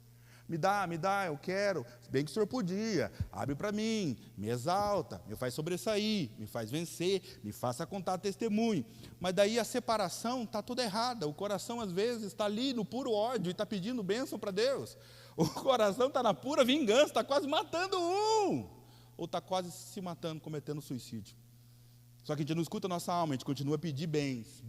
Me dá, eu quero, bem que o Senhor podia, abre para mim, me exalta, me faz sobressair, me faz vencer, me faça contar testemunho. Mas daí a separação está toda errada, o coração às vezes está ali no puro ódio e está pedindo bênção para Deus. O coração está na pura vingança, está quase matando um, ou está quase se matando, cometendo suicídio. Só que a gente não escuta a nossa alma, a gente continua a pedir bens.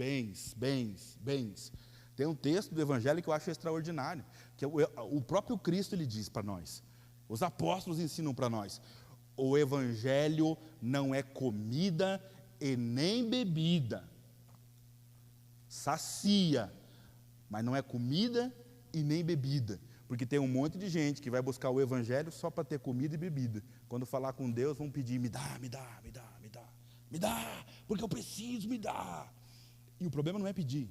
Tem um texto do Evangelho que eu acho extraordinário, que o próprio Cristo ele diz para nós, os apóstolos ensinam para nós, o Evangelho não é comida e nem bebida, sacia, mas não é comida e nem bebida, porque tem um monte de gente que vai buscar o Evangelho só para ter comida e bebida, quando falar com Deus vão pedir, me dá, porque eu preciso, me dá, e o problema não é pedir,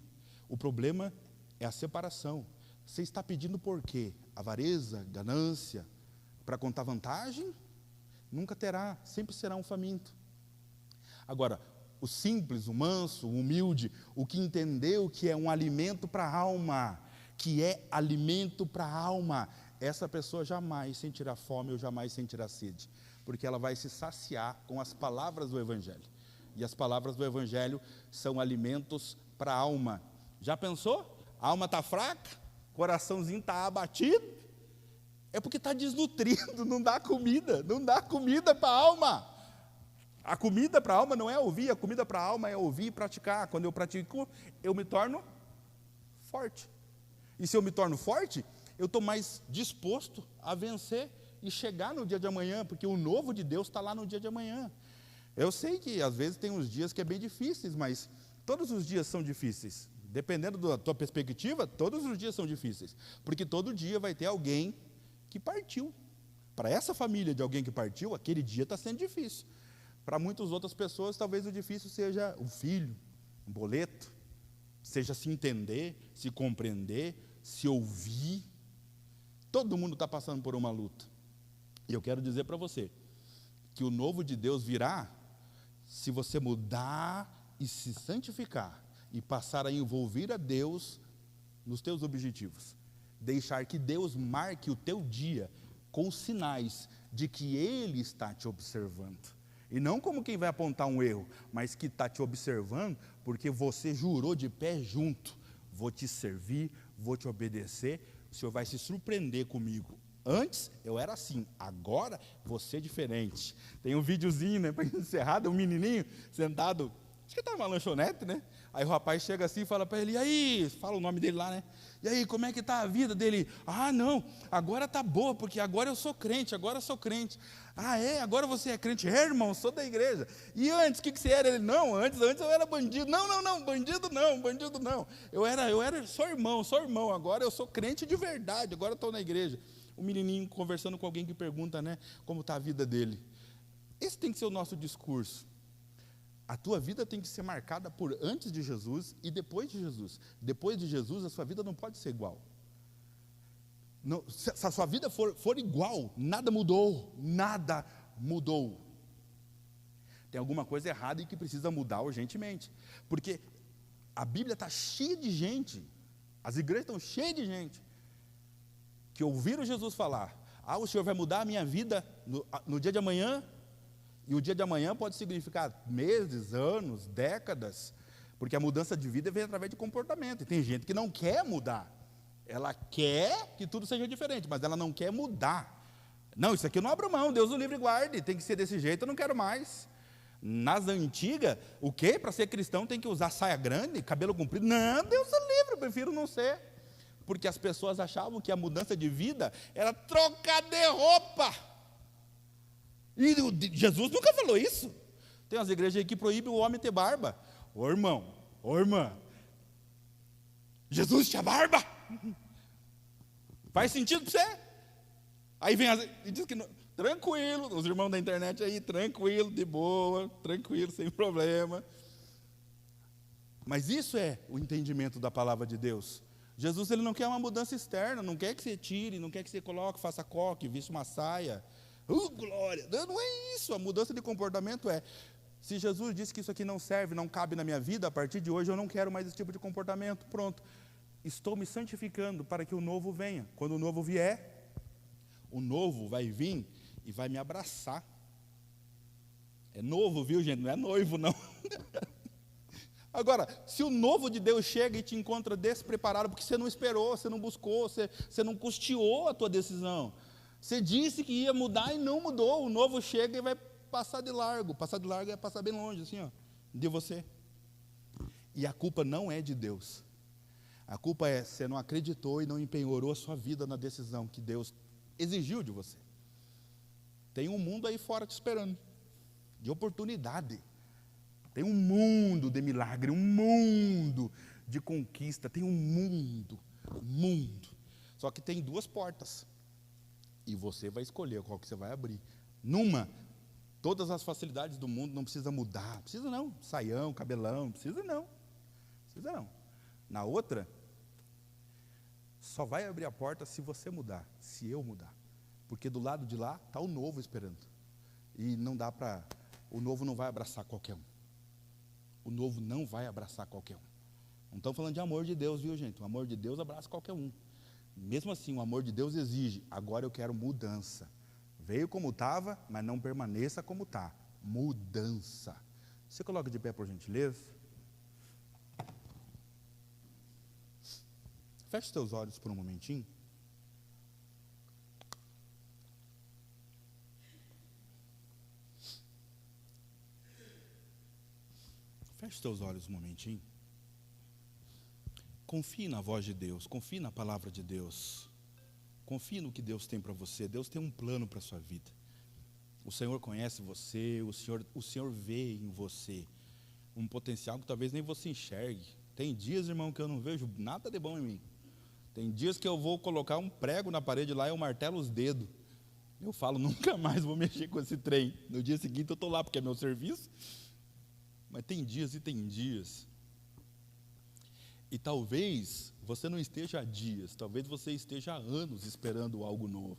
o problema é a separação. Você está pedindo por quê? Avareza, ganância, para contar vantagem? Nunca terá, sempre será um faminto. Agora, o simples, o manso, o humilde, o que entendeu que é um alimento para a alma, essa pessoa jamais sentirá fome ou jamais sentirá sede, porque ela vai se saciar com as palavras do Evangelho. E as palavras do Evangelho são alimentos para a alma. Já pensou? A alma está fraca, coraçãozinho está abatido, é porque está desnutrido, não dá comida para a alma. A comida para a alma não é ouvir, a comida para a alma é ouvir e praticar. Quando eu pratico, eu me torno forte. E se eu me torno forte, eu estou mais disposto a vencer e chegar no dia de amanhã, porque o novo de Deus está lá no dia de amanhã. Eu sei que às vezes tem uns dias que é bem difíceis, mas todos os dias são difíceis. Dependendo da tua perspectiva, todos os dias são difíceis, porque todo dia vai ter alguém que partiu. Para essa família de alguém que partiu, aquele dia está sendo difícil. Para muitas outras pessoas, talvez o difícil seja o filho, um boleto, seja se entender, se compreender, se ouvir. Todo mundo está passando por uma luta. E eu quero dizer para você, que o novo de Deus virá, se você mudar e se santificar, e passar a envolver a Deus nos teus objetivos. Deixar que Deus marque o teu dia com sinais de que Ele está te observando. E não como quem vai apontar um erro, mas que está te observando porque você jurou de pé junto. Vou te servir, vou te obedecer, o Senhor vai se surpreender comigo. Antes eu era assim, agora você é diferente. Tem um videozinho, né, para encerrar, um menininho sentado, acho que estava numa lanchonete, né? Aí o rapaz chega assim e fala para ele, e aí, fala o nome dele lá, né? E aí, como é que está a vida dele? Ah, não, agora está boa, porque agora eu sou crente, Ah, é? Agora você é crente? É, irmão, sou da igreja. E antes, o que você era? Ele, não, antes eu era bandido. Não, bandido não. Eu era só irmão, agora eu sou crente de verdade, agora estou na igreja. O menininho conversando com alguém que pergunta, né, como está a vida dele. Esse tem que ser o nosso discurso. A tua vida tem que ser marcada por antes de Jesus e depois de Jesus. Depois de Jesus, a sua vida não pode ser igual. Não, se a sua vida for igual, nada mudou. Tem alguma coisa errada e que precisa mudar urgentemente. Porque a Bíblia está cheia de gente, as igrejas estão cheias de gente, que ouviram Jesus falar, o Senhor vai mudar a minha vida no dia de amanhã. E o dia de amanhã pode significar meses, anos, décadas, porque a mudança de vida vem através de comportamento. E tem gente que não quer mudar. Ela quer que tudo seja diferente, mas ela não quer mudar. Não, isso aqui eu não abro mão, Deus o livre e guarde, tem que ser desse jeito, eu não quero mais. Nas antigas, o quê? Para ser cristão tem que usar saia grande, cabelo comprido? Não, Deus é livre, eu prefiro não ser. Porque as pessoas achavam que a mudança de vida era trocar de roupa. E Jesus nunca falou isso. Tem umas igrejas aí que proíbem o homem ter barba. Ô irmão, ô irmã, Jesus tinha barba? Faz sentido para você? Aí vem e diz que não, tranquilo, os irmãos da internet aí, tranquilo, de boa, tranquilo, sem problema. Mas isso é o entendimento da palavra de Deus. Jesus, ele não quer uma mudança externa, não quer que você tire, não quer que você coloque, faça coque, vista uma saia. Glória! Não é isso, a mudança de comportamento é, se Jesus disse que isso aqui não serve, não cabe na minha vida, a partir de hoje eu não quero mais esse tipo de comportamento, pronto. Estou me santificando para que o novo venha. Quando o novo vier, o novo vai vir e vai me abraçar. É novo, viu, gente? Não é noivo, não. Agora, se o novo de Deus chega e te encontra despreparado, porque você não esperou, você não buscou, você não custeou a tua decisão. Você disse que ia mudar e não mudou. O novo chega e vai passar de largo. Passar de largo é passar bem longe, assim, ó, de você. E a culpa não é de Deus. A culpa é você não acreditou e não empenhorou a sua vida na decisão que Deus exigiu de você. Tem um mundo aí fora te esperando, de oportunidade. Tem um mundo de milagre, um mundo de conquista, tem um mundo. Só que tem duas portas. E você vai escolher qual que você vai abrir. Numa, todas as facilidades do mundo, não precisa mudar. Precisa não, saião, cabelão, precisa não. Na outra, só vai abrir a porta se você mudar, se eu mudar. Porque do lado de lá está o novo esperando. E não dá para, o novo não vai abraçar qualquer um. O novo não vai abraçar qualquer um. Não estamos falando de amor de Deus, viu, gente? O amor de Deus abraça qualquer um. Mesmo assim, o amor de Deus exige, agora eu quero mudança. Veio como estava, mas não permaneça como está. Mudança. Você coloca de pé, por gentileza. Feche seus olhos por um momentinho. Feche seus olhos um momentinho. Confie na voz de Deus, confie na palavra de Deus. Confie no que Deus tem para você. Deus tem um plano para a sua vida. O Senhor conhece você, o Senhor vê em você um potencial que talvez nem você enxergue. Tem dias, irmão, que eu não vejo nada de bom em mim. Tem dias que eu vou colocar um prego na parede lá e eu martelo os dedos. Eu falo, nunca mais vou mexer com esse trem. No dia seguinte eu estou lá, porque é meu serviço. Mas tem dias e tem dias. E talvez você não esteja há dias, talvez você esteja há anos esperando algo novo.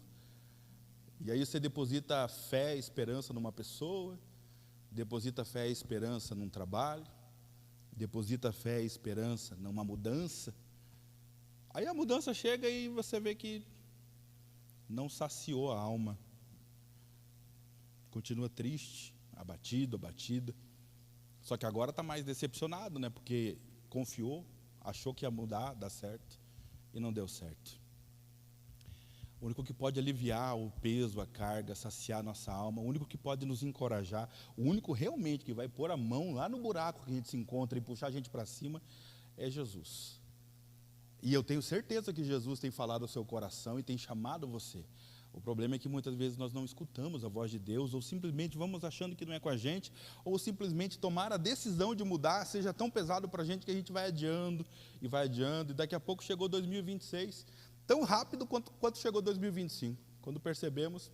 E aí você deposita fé e esperança numa pessoa, deposita fé e esperança num trabalho, deposita fé e esperança numa mudança. Aí a mudança chega e você vê que não saciou a alma. Continua triste, abatido, abatida. Só que agora está mais decepcionado, né? Porque confiou, achou que ia mudar, dar certo, e não deu certo. O único que pode aliviar o peso, a carga, saciar nossa alma, o único que pode nos encorajar, o único realmente que vai pôr a mão lá no buraco que a gente se encontra e puxar a gente para cima, é Jesus. E eu tenho certeza que Jesus tem falado ao seu coração e tem chamado você. O problema é que muitas vezes nós não escutamos a voz de Deus, ou simplesmente vamos achando que não é com a gente, ou simplesmente tomar a decisão de mudar seja tão pesado para a gente que a gente vai adiando, e daqui a pouco chegou 2026, tão rápido quanto chegou 2025. Quando percebemos,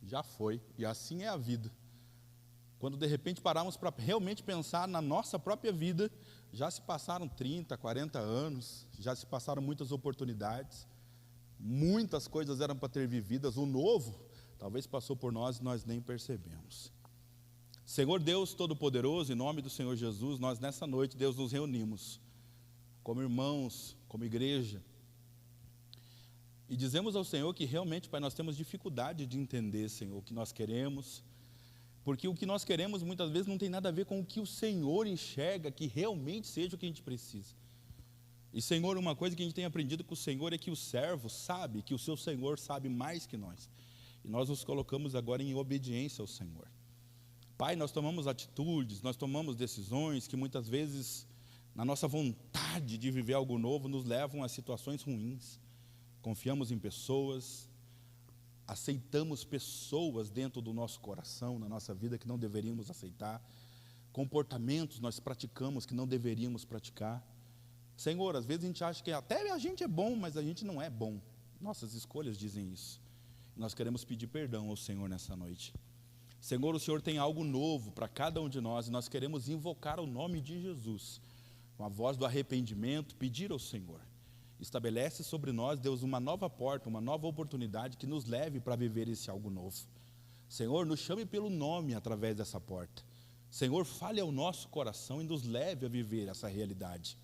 já foi, e assim é a vida. Quando de repente paramos para realmente pensar na nossa própria vida, já se passaram 30, 40 anos, já se passaram muitas oportunidades, muitas coisas eram para ter vividas, o novo talvez passou por nós e nós nem percebemos. Senhor Deus Todo-Poderoso, em nome do Senhor Jesus, nós nessa noite, Deus, nos reunimos como irmãos, como igreja, e dizemos ao Senhor que realmente, Pai, nós temos dificuldade de entender, Senhor, o que nós queremos, porque o que nós queremos muitas vezes não tem nada a ver com o que o Senhor enxerga que realmente seja o que a gente precisa. E, Senhor, uma coisa que a gente tem aprendido com o Senhor é que o servo sabe que o seu Senhor sabe mais que nós. E nós nos colocamos agora em obediência ao Senhor. Pai, nós tomamos atitudes, nós tomamos decisões que muitas vezes, na nossa vontade de viver algo novo, nos levam a situações ruins. Confiamos em pessoas, aceitamos pessoas dentro do nosso coração, na nossa vida, que não deveríamos aceitar. Comportamentos nós praticamos que não deveríamos praticar. Senhor, às vezes a gente acha que até a gente é bom, mas a gente não é bom. Nossas escolhas dizem isso. Nós queremos pedir perdão ao Senhor nessa noite. Senhor, o Senhor tem algo novo para cada um de nós, e nós queremos invocar o nome de Jesus, com a voz do arrependimento, pedir ao Senhor. Estabelece sobre nós, Deus, uma nova porta, uma nova oportunidade que nos leve para viver esse algo novo. Senhor, nos chame pelo nome através dessa porta. Senhor, fale ao nosso coração e nos leve a viver essa realidade.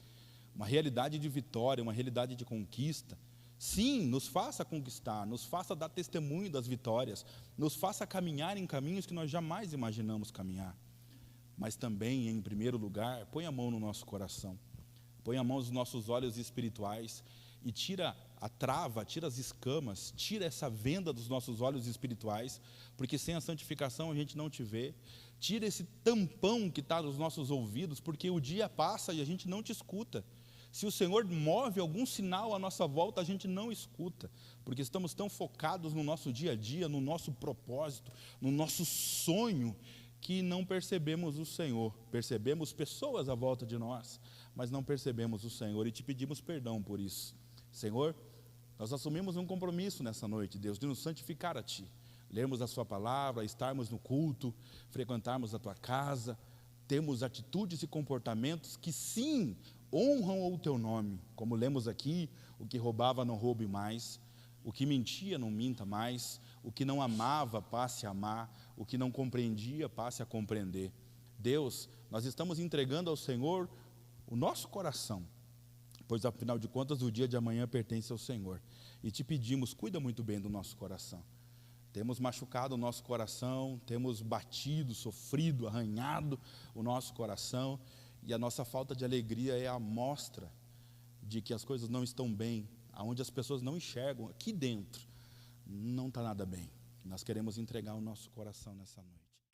Uma realidade de vitória, uma realidade de conquista. Sim, nos faça conquistar, nos faça dar testemunho das vitórias, nos faça caminhar em caminhos que nós jamais imaginamos caminhar. Mas também, em primeiro lugar, põe a mão no nosso coração, põe a mão nos nossos olhos espirituais e tira a trava, tira as escamas, tira essa venda dos nossos olhos espirituais, porque sem a santificação a gente não te vê. Tira esse tampão que está nos nossos ouvidos, porque o dia passa e a gente não te escuta. Se o Senhor move algum sinal à nossa volta, a gente não escuta, porque estamos tão focados no nosso dia a dia, no nosso propósito, no nosso sonho, que não percebemos o Senhor. Percebemos pessoas à volta de nós, mas não percebemos o Senhor, e te pedimos perdão por isso. Senhor, nós assumimos um compromisso nessa noite, Deus, de nos santificar a Ti, lermos a Sua palavra, estarmos no culto, frequentarmos a Tua casa, termos atitudes e comportamentos que sim, honram o Teu nome, como lemos aqui: o que roubava não roube mais, o que mentia não minta mais, o que não amava passe a amar, o que não compreendia passe a compreender. Deus, nós estamos entregando ao Senhor o nosso coração, pois afinal de contas o dia de amanhã pertence ao Senhor, e te pedimos, cuida muito bem do nosso coração. Temos machucado o nosso coração, temos batido, sofrido, arranhado o nosso coração, e a nossa falta de alegria é a mostra de que as coisas não estão bem, aonde as pessoas não enxergam, aqui dentro não está nada bem. Nós queremos entregar o nosso coração nessa noite.